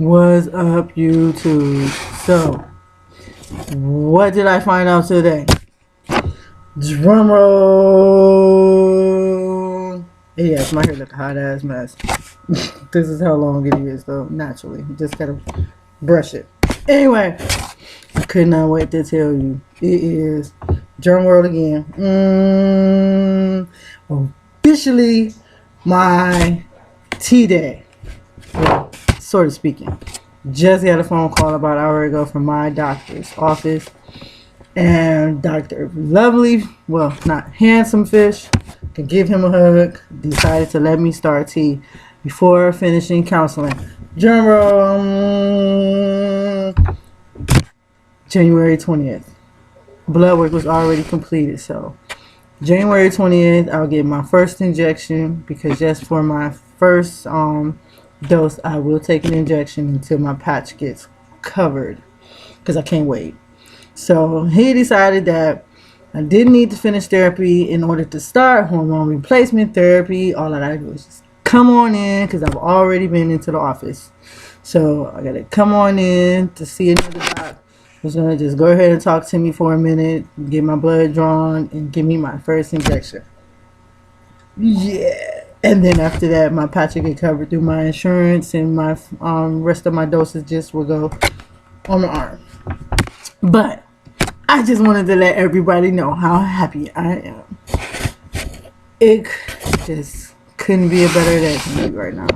What's up, YouTube? So, what did I find out today? Drum roll! Yes, my hair look a hot ass mess. This is how long it is, though. Naturally, just gotta brush it. Anyway, I could not wait to tell you. It is drum roll again. Officially, my tea day. Well, sort of speaking. Just got a phone call about an hour ago from my doctor's office, and Dr. Lovely, well, not handsome fish, to give him a hug, decided to let me start tea before finishing counseling. Drum roll. January 20th. Blood work was already completed, so January 20th, I'll get my first injection, because just for my first dose, I will take an injection until my patch gets covered, because I can't wait. So he decided that I didn't need to finish therapy in order to start hormone replacement therapy. All I gotta do is just come on in, because I've already been into the office. So I gotta come on in to see another doc who's gonna just go ahead and talk to me for a minute, get my blood drawn, and give me my first injection. Yeah. And then after that, my patch will get covered through my insurance, and my rest of my dosages will go on my arm. But I just wanted to let everybody know how happy I am. It just couldn't be a better day for me right now.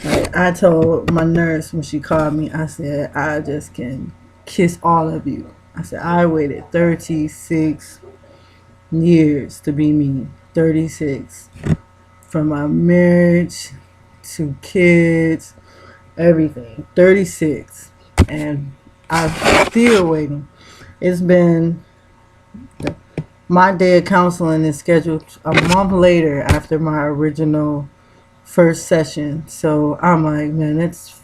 Like, I told my nurse when she called me, I said, I just can kiss all of you. I said, I waited 36 years to be me. 36. From my marriage to kids, everything. 36. And I'm still waiting. It's been, my day of counseling is scheduled a month later after my original first session. So I'm like, man, it's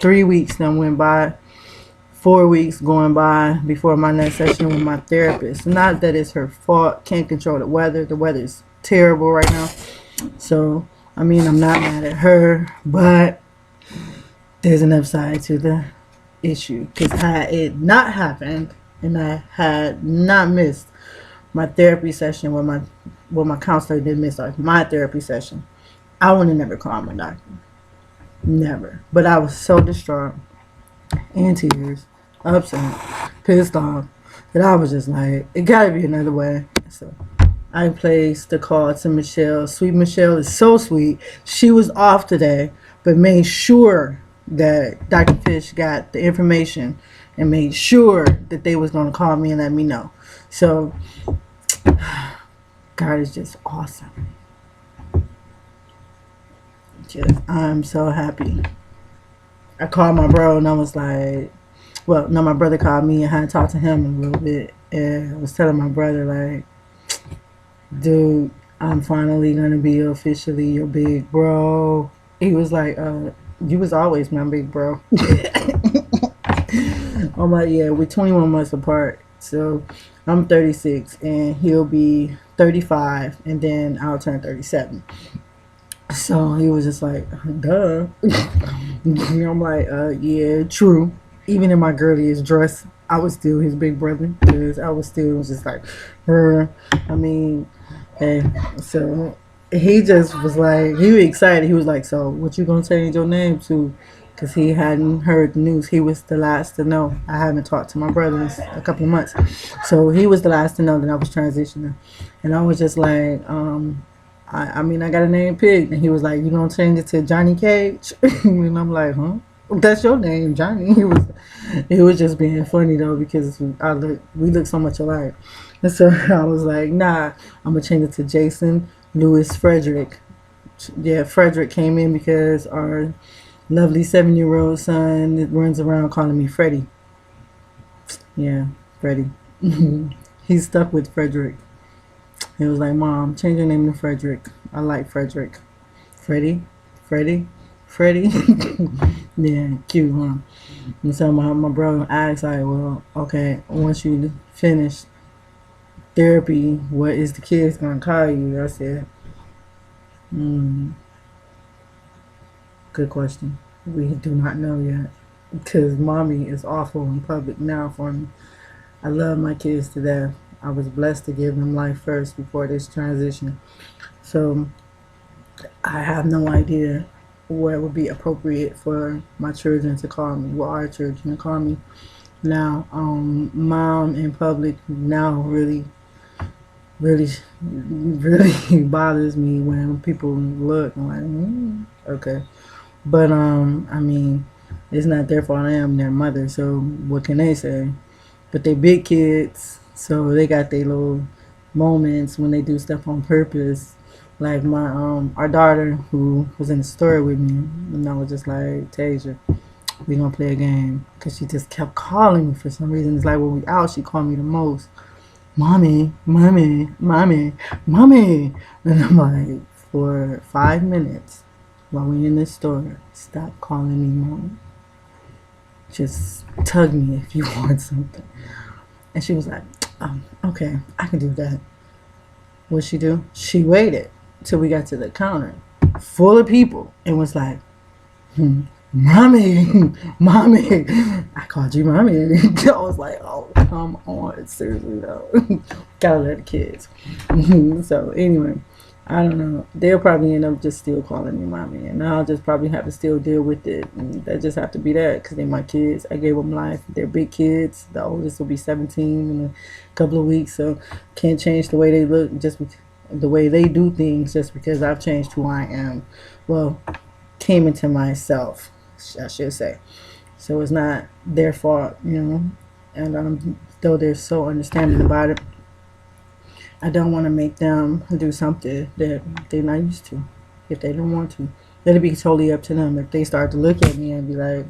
3 weeks that went by. 4 weeks going by before my next session with my therapist. Not that it's her fault. Can't control the weather. The weather's terrible right now. So, I mean, I'm not mad at her, but there's an upside to the issue. Because had it not happened, and I had not missed my therapy session where my counselor did miss my therapy session, I would have never called my doctor. Never. But I was so distraught, in tears, upset, pissed off, that I was just like, it gotta be another way. So I placed the call to Michelle. Sweet Michelle is so sweet. She was off today, but made sure that Dr. Fish got the information and made sure that they was going to call me and let me know. So, God is just awesome. I'm so happy. I called my bro and I was like, well, no, my brother called me and I had to talk to him a little bit. And I was telling my brother, like, dude, I'm finally gonna be officially your big bro. He was like, you was always my big bro. I'm like, yeah, we're 21 months apart. So I'm 36 and he'll be 35 and then I'll turn 37. So he was just like, duh. I'm like, yeah, true. Even in my girliest dress, I was still his big brother, because I was still just like, I mean, and so he just was like, he was excited. He was like, so what you gonna change your name to? Because he hadn't heard the news. He was the last to know. I haven't talked to my brother in a couple of months. So he was the last to know that I was transitioning. And I was just like, I mean, I got a name Pig. And he was like, you gonna change it to Johnny Cage? And I'm like, huh? That's your name, Johnny. He was just being funny though, because we look so much alike. And so I was like, nah, I'm gonna change it to Jason Lewis Frederick. Yeah, Frederick came in because our lovely 7-year-old son runs around calling me Freddie. Yeah, Freddie. He's stuck with Frederick. He was like, Mom, change your name to Frederick. I like Frederick. Freddie? Yeah, cute, huh? And so my brother asked, like, well, okay, once you finish therapy, what is the kids gonna call you? I said, good question. We do not know yet because mommy is awful in public now for me. I love my kids to death. I was blessed to give them life first before this transition. So I have no idea what would be appropriate for my children to call me, what our children to call me. Now, mom in public now really bothers me when people look. I'm like, okay. But I mean, it's not their fault. I am their mother, so what can they say? But they big kids, so they got their little moments when they do stuff on purpose. Like my our daughter who was in the store with me, and I was just like, Tasia, we gonna play a game, cause she just kept calling me for some reason. It's like when we out, she called me the most, mommy, mommy, mommy, mommy, and I'm like, for 5 minutes while we in this store, stop calling me mom. Just tug me if you want something. And she was like, okay, I can do that. What'd she do? She waited till we got to the counter full of people and was like, mommy, mommy. I called you mommy. I was like, oh, come on. Seriously, though. Gotta let the kids. So, anyway, I don't know. They'll probably end up just still calling me mommy. And I'll just probably have to still deal with it. And that just have to be that because they're my kids. I gave them life. They're big kids. The oldest will be 17 in a couple of weeks. So, can't change the way they look, just the way they do things just because I've changed who I am. Well, came into myself, I should say. So it's not their fault, you know. And though they're so understanding about it, I don't want to make them do something that they're not used to. If they don't want to, let it be totally up to them. If they start to look at me and be like,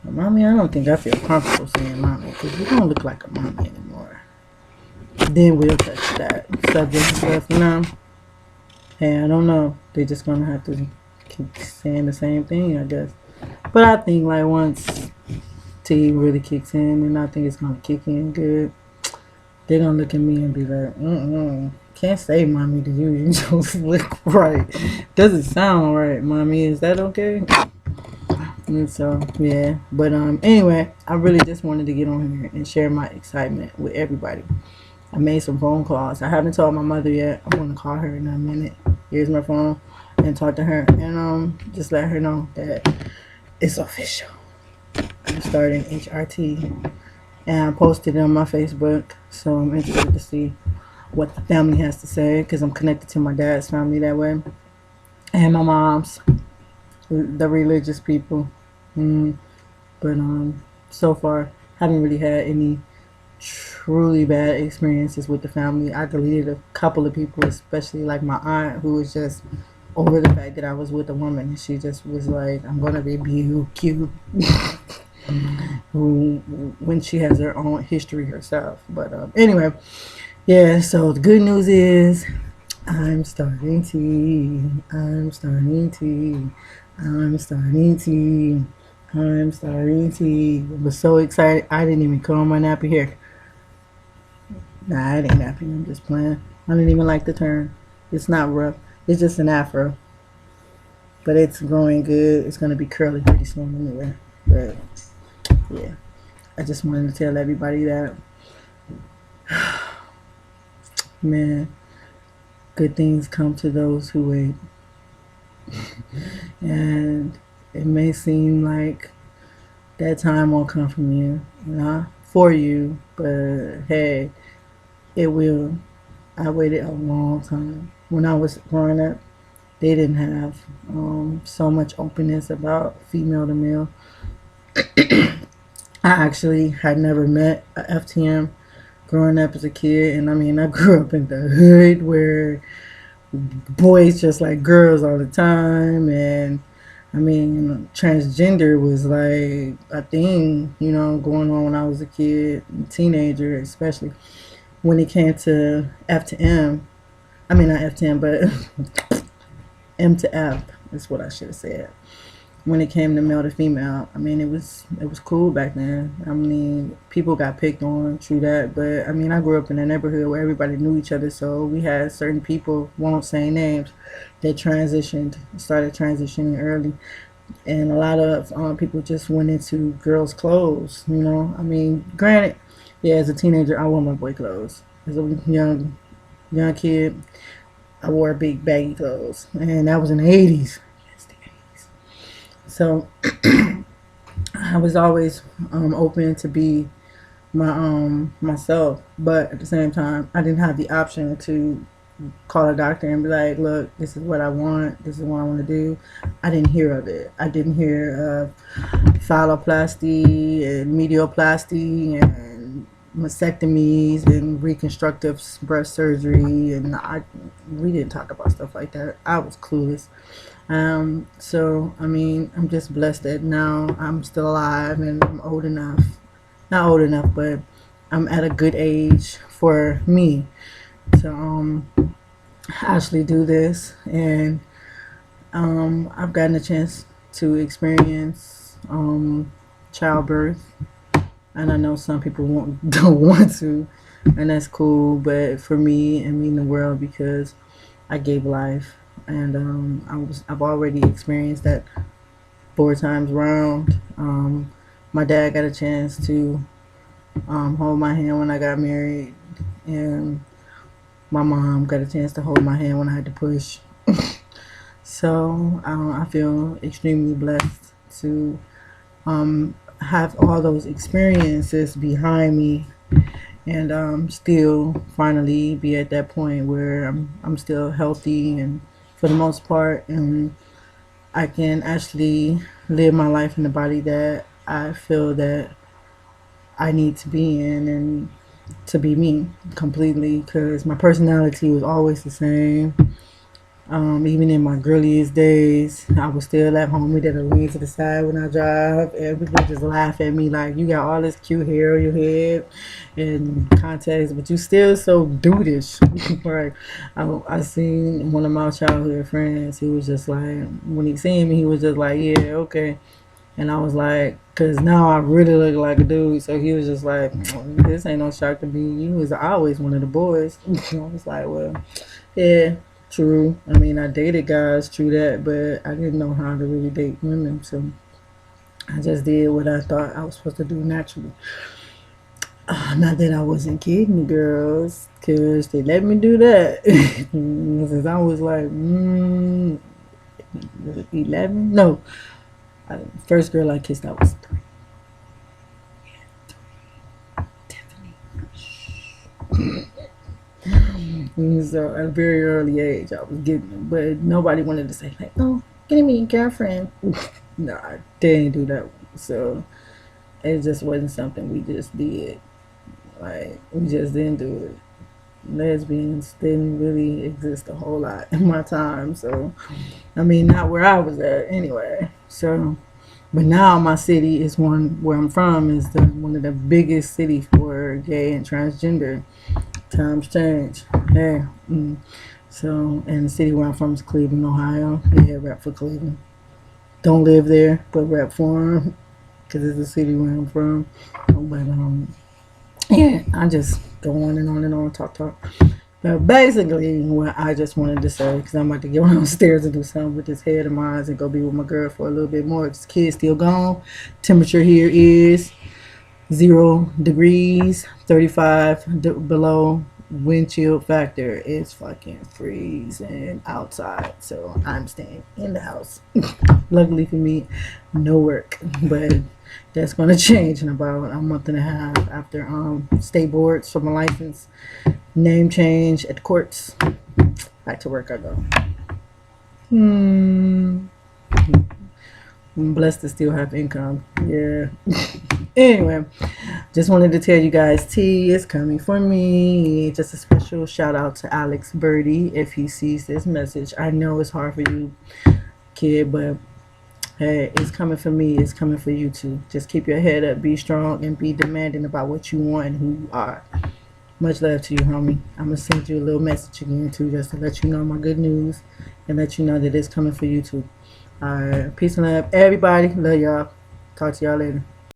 mommy, I don't think I feel comfortable saying mommy because you don't look like a mommy anymore, then we'll touch that subject and stuff, you know. Hey, I don't know. They're just gonna have to keep saying the same thing, I guess. But I think like once T really kicks in, and I think it's gonna kick in good, they're gonna look at me and be like, can't say mommy to you. You just look right. Doesn't sound right, mommy. Is that okay? And so yeah. But anyway, I really just wanted to get on here and share my excitement with everybody. I made some phone calls. I haven't told my mother yet. I'm gonna call her in a minute. Here's my phone and talk to her and just let her know that it's official. I'm starting HRT, and I posted it on my Facebook, so I'm interested to see what the family has to say because I'm connected to my dad's family that way and my mom's, the religious people. But so far haven't really had any truly bad experiences with the family. I deleted a couple of people, especially like my aunt, who was just over the fact that I was with a woman, and she just was like, I'm gonna rebuke you. Who, when she has her own history herself. But anyway, yeah, so the good news is I'm starting tea. I'm starting tea. I'm starting tea. I'm starting tea. I was so excited I didn't even comb my nappy hair. Nah, it ain't nappy. I'm just playing. I didn't even like the turn. It's not rough. It's just an afro. But it's growing good. It's gonna be curly pretty soon anyway. But yeah, I just wanted to tell everybody that, man, good things come to those who wait. And it may seem like that time won't come from you, not for you, but hey, it will. I waited a long time. When I was growing up, they didn't have so much openness about female to male. I actually had never met a FTM growing up as a kid, and I mean, I grew up in the hood where boys just like girls all the time, and I mean, transgender was like a thing, you know, going on when I was a kid, teenager, especially when it came to F to M. I mean, not F to M, but M to F is what I should have said. When it came to male to female, I mean, it was cool back then. I mean, people got picked on, true that, but I mean, I grew up in a neighborhood where everybody knew each other, so we had certain people, won't say names, that started transitioning early. and a lot of people just went into girls' clothes. You know, I mean, granted, yeah, as a teenager, I wore my boy clothes. As a young kid, I wore big baggy clothes, and that was in the 80s. So I was always open to be myself, but at the same time, I didn't have the option to call a doctor and be like, look, this is what I want, this is what I want to do. I didn't hear of it. I didn't hear of phalloplasty and medioplasty and mastectomies and reconstructive breast surgery, and we didn't talk about stuff like that. I was clueless. So I mean, I'm just blessed that now I'm still alive and I'm old enough, not old enough, but I'm at a good age for me to actually do this. And I've gotten a chance to experience childbirth, and I know some people don't want to, and that's cool, but for me, it means the world because I gave life, and I've already experienced that 4 times round. My dad got a chance to hold my hand when I got married, and my mom got a chance to hold my hand when I had to push. So I feel extremely blessed to have all those experiences behind me, and still finally be at that point where I'm still healthy and for the most part, and I can actually live my life in the body that I feel that I need to be in, and to be me completely, because my personality was always the same. Even in my girliest days, I was still that homie that'll lean to the side when I drive, and people just laugh at me like, you got all this cute hair on your head and contacts, but you still so dudeish. Right? I seen one of my childhood friends. He was just like, when he seen me, he was just like, yeah, okay. And I was like, cause now I really look like a dude. So he was just like, this ain't no shock to me. You was always one of the boys. I was like, well, yeah, true. I mean, I dated guys, true that, but I didn't know how to really date women. So I just did what I thought I was supposed to do naturally. Not that I wasn't kidding the girls, cause they let me do that. Since I was like, 11? No. First girl I kissed, I was 3. Tiffany. So at a very early age, I was getting it, but nobody wanted to say like, "Oh, get me a girlfriend." No, I didn't do that. So it just wasn't something we just did. Like, we just didn't do it. Lesbians didn't really exist a whole lot in my time. So I mean, not where I was at anyway. So, but now my city is one where I'm from is one of the biggest cities for gay and transgender. Times change. Yeah. So, and the city where I'm from is Cleveland, Ohio. Yeah, rap for Cleveland. Don't live there, but rap for them because it's the city where I'm from. But yeah, I just go on and on and on, talk. But basically, what I just wanted to say, because I'm about to go downstairs and do something with this head of mine and go be with my girl for a little bit more. This kid's still gone. Temperature here is 0 degrees, 35 below. Wind chill factor is fucking freezing outside. So I'm staying in the house. Luckily for me, no work. But that's going to change in about a month and a half after state boards for my license. Name change at the courts. Back to work I go. I'm blessed to still have income. Yeah. Anyway, just wanted to tell you guys tea is coming for me. Just a special shout out to Alex Birdie if he sees this message. I know it's hard for you, kid, but hey, it's coming for me. It's coming for you too. Just keep your head up, be strong, and be demanding about what you want and who you are. Much love to you, homie. I'm going to send you a little message again, too, just to let you know my good news and let you know that it's coming for you, too. All right. Peace and love, everybody. Love y'all. Talk to y'all later.